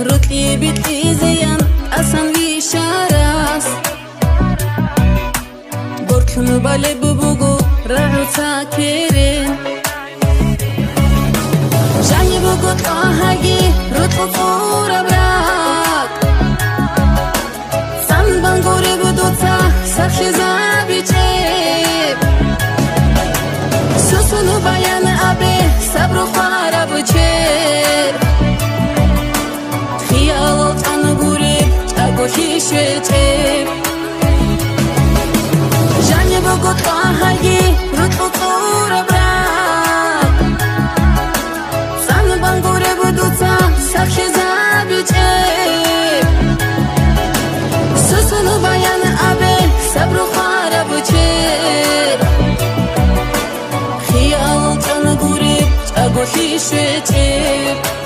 رتلی بیتی زیان اصلا ویشاراس برکن باله ببوگو رعو تاکرین جانی بگو تاهگی رتل فورا براد سن بانگوری بدو تا سخی زابی چیب سوسنو بیان آبی صبر و خوارا بچیر خیالات آنو گوری اگوهی شویتیب جانی بگو تاهگی رتل فورا براد سن بانگوری بدو تا سخی زابی چیب سوسنو بیان آبی صبر و خوارا بچیر خیالات آنو گوری اگوهی شویتیب